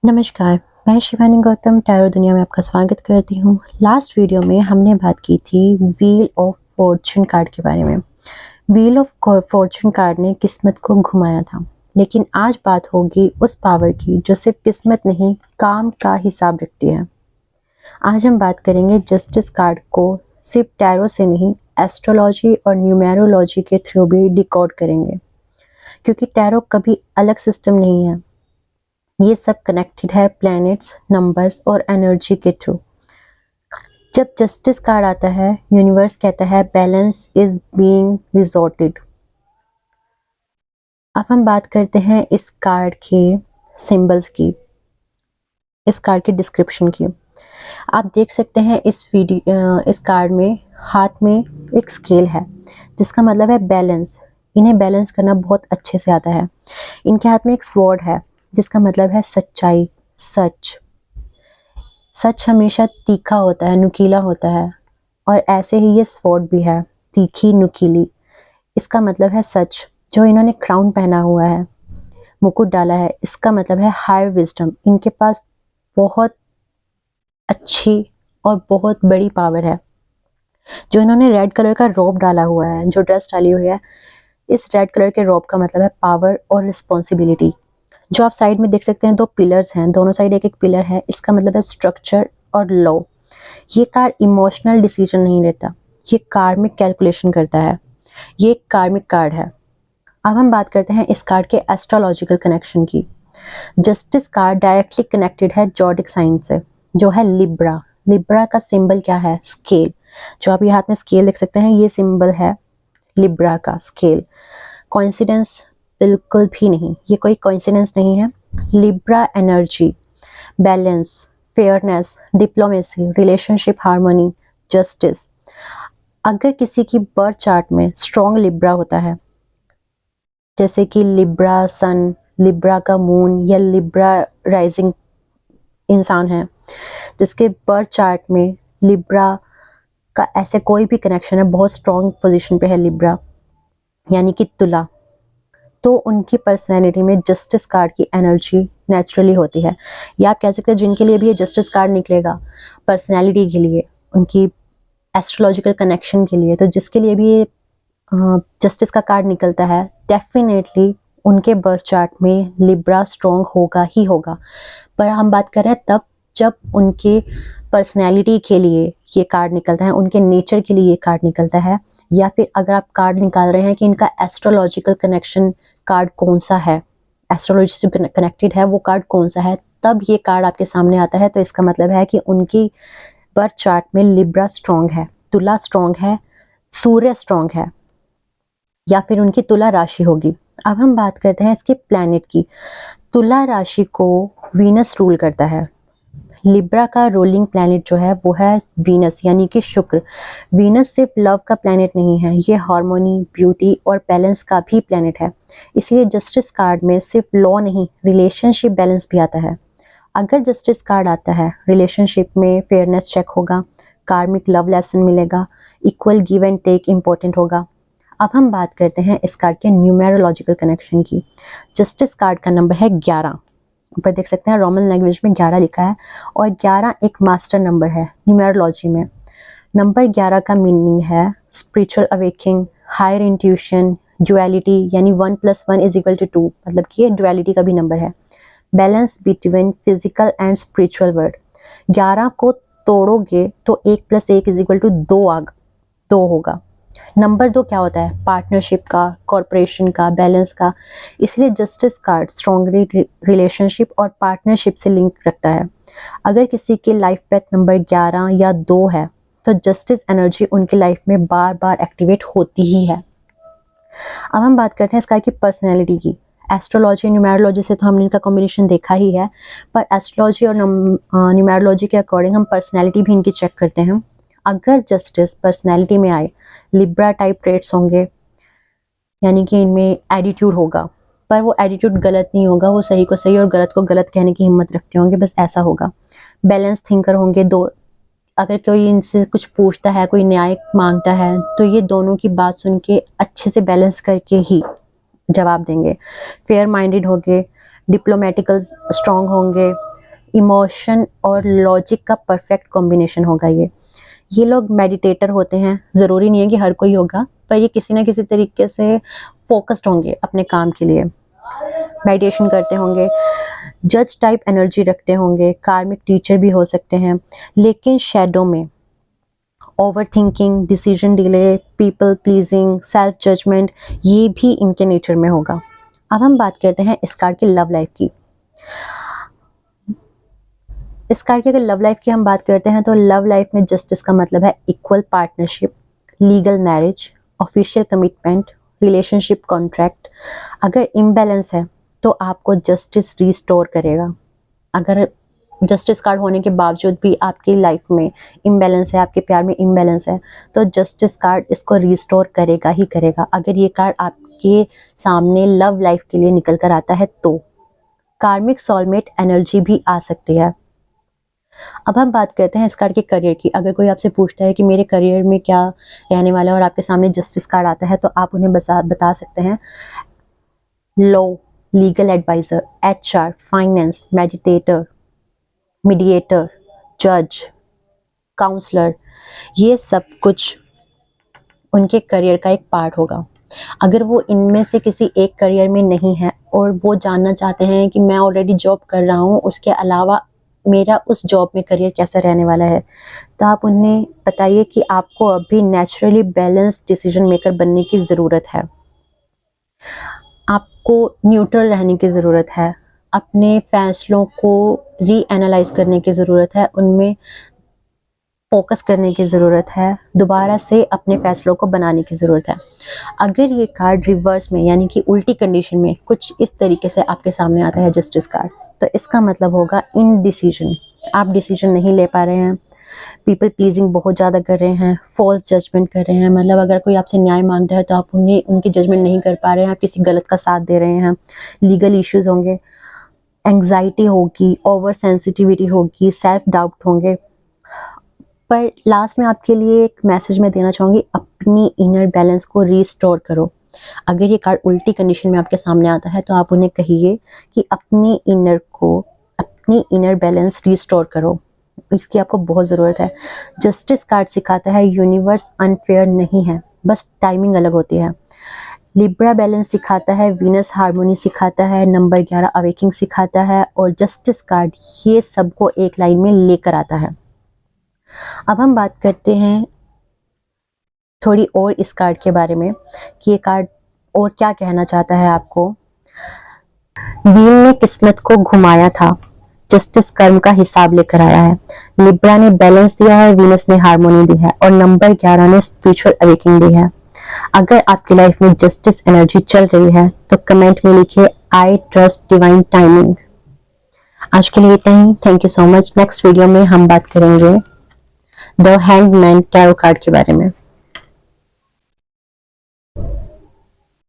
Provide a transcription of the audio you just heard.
नमस्कार, मैं शिवानी गौतम टैरो दुनिया में आपका स्वागत करती हूँ। लास्ट वीडियो में हमने बात की थी व्हील ऑफ फॉर्चून कार्ड के बारे में। व्हील ऑफ फॉर्चून कार्ड ने किस्मत को घुमाया था, लेकिन आज बात होगी उस पावर की जो सिर्फ किस्मत नहीं, काम का हिसाब रखती है। आज हम बात करेंगे जस्टिस कार्ड को सिर्फ टैरो से नहीं, एस्ट्रोलॉजी और न्यूमेरोलॉजी के थ्रू भी डिकोड करेंगे, क्योंकि टैरो कभी अलग सिस्टम नहीं है। ये सब कनेक्टेड है प्लैनेट्स, नंबर्स और एनर्जी के थ्रू। जब जस्टिस कार्ड आता है, यूनिवर्स कहता है बैलेंस इज बीइंग रिजॉर्टेड। अब हम बात करते हैं इस कार्ड के सिंबल्स की, इस कार्ड की डिस्क्रिप्शन की। आप देख सकते हैं इस कार्ड में हाथ में एक स्केल है, जिसका मतलब है बैलेंस। इन्हें बैलेंस करना बहुत अच्छे से आता है। इनके हाथ में एक स्वॉर्ड है, जिसका मतलब है सच्चाई, सच। सच हमेशा तीखा होता है, नुकीला होता है, और ऐसे ही ये स्वॉर्ड भी है, तीखी नुकीली। इसका मतलब है सच। जो इन्होंने क्राउन पहना हुआ है, मुकुट डाला है, इसका मतलब है हायर विजडम। इनके पास बहुत अच्छी और बहुत बड़ी पावर है। जो इन्होंने रेड कलर का रोब डाला हुआ है, जो ड्रेस डाली हुई है, इस रेड कलर के रोब का मतलब है पावर और रिस्पॉन्सिबिलिटी। जो आप साइड में देख सकते हैं, दो पिलर्स हैं, दोनों साइड एक एक पिलर है, इसका मतलब है स्ट्रक्चर और लॉ। ये कार्ड इमोशनल डिसीजन नहीं लेता, ये कार्मिक कैलकुलेशन करता है। ये एक कार्मिक कार्ड है। अब हम बात करते हैं इस कार्ड के एस्ट्रोलॉजिकल कनेक्शन की। जस्टिस कार्ड डायरेक्टली कनेक्टेड है जॉडिक साइन से, जो है लिब्रा। लिब्रा का सिंबल क्या है? स्केल। जो आप ये हाथ में स्केल देख सकते हैं, ये सिंबल है लिब्रा का, स्केल। कोइंसिडेंस बिल्कुल भी नहीं, ये कोई कोइंसिडेंस नहीं है। Libra energy, balance, fairness, diplomacy, relationship harmony, justice. अगर किसी की बर्थ चार्ट में स्ट्रॉन्ग लिब्रा होता है, जैसे कि लिब्रा सन, लिब्रा का मून या लिब्रा राइजिंग इंसान है, जिसके बर्थ चार्ट में लिब्रा का ऐसे कोई भी कनेक्शन है, बहुत स्ट्रॉन्ग पोजीशन पे है लिब्रा, यानी कि तुला, तो उनकी पर्सनैलिटी में जस्टिस कार्ड की एनर्जी नेचुरली होती है। या आप कह सकते हैं जिनके लिए भी ये जस्टिस कार्ड निकलेगा पर्सनैलिटी के लिए, उनकी एस्ट्रोलॉजिकल कनेक्शन के लिए, तो जिसके लिए भी ये जस्टिस का कार्ड निकलता है, डेफिनेटली उनके बर्थ चार्ट में लिब्रा स्ट्रॉन्ग होगा ही होगा। पर हम बात कर रहे हैं तब जब उनके पर्सनैलिटी के लिए ये कार्ड निकलता है, उनके नेचर के लिए ये कार्ड निकलता है। या फिर अगर आप कार्ड निकाल रहे हैं कि इनका एस्ट्रोलॉजिकल कनेक्शन कार्ड कौन सा है, एस्ट्रोलॉजी से कनेक्टेड है वो कार्ड कौन सा है, तब ये कार्ड आपके सामने आता है। तो इसका मतलब है कि उनकी बर्थ चार्ट में लिब्रा स्ट्रॉन्ग है, तुला स्ट्रॉन्ग है, सूर्य स्ट्रॉन्ग है, या फिर उनकी तुला राशि होगी। अब हम बात करते हैं इसके प्लैनेट की। तुला राशि को वीनस रूल करता है। लिब्रा का रूलिंग प्लैनेट जो है वो है वीनस, यानी कि शुक्र। वीनस सिर्फ लव का प्लैनेट नहीं है, ये हार्मोनी, ब्यूटी और बैलेंस का भी प्लैनेट है। इसलिए जस्टिस कार्ड में सिर्फ लॉ नहीं, रिलेशनशिप बैलेंस भी आता है। अगर जस्टिस कार्ड आता है, रिलेशनशिप में फेयरनेस चेक होगा, कार्मिक लव लेसन मिलेगा, equal give and take important होगा। अब हम बात करते हैं इस कार्ड के न्यूमेरोलॉजिकल कनेक्शन की। जस्टिस कार्ड का नंबर है 11। ऊपर देख सकते हैं रोमन लैंग्वेज में 11 लिखा है, और 11 एक मास्टर नंबर है न्यूमेरोलॉजी में। नंबर 11 का मीनिंग है spiritual awakening, higher intuition, duality, यानी 1 + 1 = 2, मतलब कि ये ड्युअलिटी का भी नंबर है। Balance between physical and spiritual world. 11 को तोड़ोगे तो 1 + 1 = 2 होगा। नंबर 2 क्या होता है? पार्टनरशिप का, कॉर्पोरेशन का, बैलेंस का। इसलिए जस्टिस कार्ड स्ट्रॉन्गली रिलेशनशिप और पार्टनरशिप से लिंक रखता है। अगर किसी के लाइफ पैथ नंबर 11 या 2 है, तो जस्टिस एनर्जी उनकी लाइफ में बार बार एक्टिवेट होती ही है। अब हम बात करते हैं इस कार्ड की पर्सनैलिटी की। एस्ट्रोलॉजी, न्यूमेरोलॉजी से तो हमने इनका कॉम्बिनेशन देखा ही है, पर एस्ट्रोलॉजी और न्यूमेरोलॉजी के अकॉर्डिंग हम पर्सनैलिटी भी इनकी चेक करते हैं। अगर जस्टिस पर्सनैलिटी में आए, लिब्रा टाइप ट्रेट्स होंगे, यानी कि इनमें एटीट्यूड होगा, पर वो एटीट्यूड गलत नहीं होगा, वो सही को सही और गलत को गलत कहने की हिम्मत रखते होंगे, बस ऐसा होगा। बैलेंस थिंकर होंगे दो। अगर कोई इनसे कुछ पूछता है, कोई न्याय मांगता है, तो ये दोनों की बात सुन के अच्छे से बैलेंस करके ही जवाब देंगे। फेयर माइंडेड होंगे, डिप्लोमेटिकल स्ट्रॉन्ग होंगे, इमोशन और लॉजिक का परफेक्ट कॉम्बिनेशन होगा। ये लोग मेडिटेटर होते हैं, ज़रूरी नहीं है कि हर कोई होगा, पर ये किसी ना किसी तरीके से फोकस्ड होंगे अपने काम के लिए, मेडिटेशन करते होंगे, जज टाइप एनर्जी रखते होंगे, कार्मिक टीचर भी हो सकते हैं। लेकिन शैडो में over thinking, decision delay, people pleasing, self judgement, ये भी इनके नेचर में होगा। अब हम बात करते हैं इस कार्ड की लव लाइफ की। इस कार्ड की अगर लव लाइफ की हम बात करते हैं तो लव लाइफ में जस्टिस का मतलब है equal partnership, legal marriage, official commitment, relationship contract. अगर इम्बैलेंस है तो आपको जस्टिस रिस्टोर करेगा। अगर जस्टिस कार्ड होने के बावजूद भी आपकी लाइफ में इम्बैलेंस है, आपके प्यार में इम्बैलेंस है, तो जस्टिस कार्ड इसको रिस्टोर करेगा ही करेगा। अगर ये कार्ड आपके सामने लव लाइफ के लिए निकल कर आता है तो कार्मिक सोलमेट एनर्जी भी आ सकती है। अब हम बात करते हैं इस कार्ड के करियर की। अगर कोई आपसे पूछता है कि मेरे करियर में क्या रहने वाला है और आपके सामने जस्टिस कार्ड आता है, तो आप उन्हें बता सकते हैं law, legal adviser, HR, finance, meditator, mediator, जज, काउंसलर, ये सब कुछ उनके करियर का एक पार्ट होगा। अगर वो इनमें से किसी एक करियर में नहीं है और वो जानना चाहते हैं कि मैं ऑलरेडी जॉब कर रहा हूँ, उसके अलावा मेरा उस जॉब में करियर कैसा रहने वाला है, तो आप उन्हें बताइए कि आपको अभी नेचुरली बैलेंस डिसीजन मेकर बनने की ज़रूरत है। आपको न्यूट्रल रहने की ज़रूरत है, अपने फैसलों को रीएनालाइज करने की ज़रूरत है, उनमें फोकस करने की ज़रूरत है, दोबारा से अपने फैसलों को बनाने की ज़रूरत है। अगर ये कार्ड रिवर्स में यानी कि उल्टी कंडीशन में कुछ इस तरीके से आपके सामने आता है जस्टिस कार्ड, तो इसका मतलब होगा इनडिसीजन। आप डिसीजन नहीं ले पा रहे हैं, पीपल प्लीजिंग बहुत ज़्यादा कर रहे हैं, फॉल्स जजमेंट कर रहे हैं। मतलब अगर कोई आपसे न्याय मांग रहा है तो आप उनकी जजमेंट नहीं कर पा रहे हैं, आप किसी गलत का साथ दे रहे हैं। लीगल इश्यूज होंगे, एंग्जाइटी होगी, ओवर सेंसिटिविटी होगी, सेल्फ डाउट होंगे। पर लास्ट में आपके लिए एक मैसेज मैं देना चाहूँगी, अपनी इनर बैलेंस को रीस्टोर करो। अगर ये कार्ड उल्टी कंडीशन में आपके सामने आता है तो आप उन्हें कहिए कि अपनी इनर बैलेंस रीस्टोर करो, इसकी आपको बहुत ज़रूरत है। जस्टिस कार्ड सिखाता है यूनिवर्स अनफेयर नहीं है, बस टाइमिंग अलग होती है। लिब्रा बैलेंस सिखाता है, वीनस हार्मोनी सिखाता है, नंबर 11 अवेकिंग सिखाता है, और जस्टिस कार्ड ये सबको एक लाइन में लेकर आता है। अब हम बात करते हैं थोड़ी और इस कार्ड के बारे में कि ये कार्ड और क्या कहना चाहता है आपको। व्हील ने किस्मत को घुमाया था, जस्टिस कर्म का हिसाब लेकर आया है। लिब्रा ने बैलेंस दिया है, वीनस ने हार्मोनी दी है, और नंबर 11 ने स्पिरिचुअल अवेकिंग दी है। अगर आपकी लाइफ में जस्टिस एनर्जी चल रही है तो कमेंट में लिखिए आई ट्रस्ट डिवाइन टाइमिंग। आज के लिए इतना ही। Thank you so much. Next video में हम बात करेंगे the hanged man tarot card के बारे में।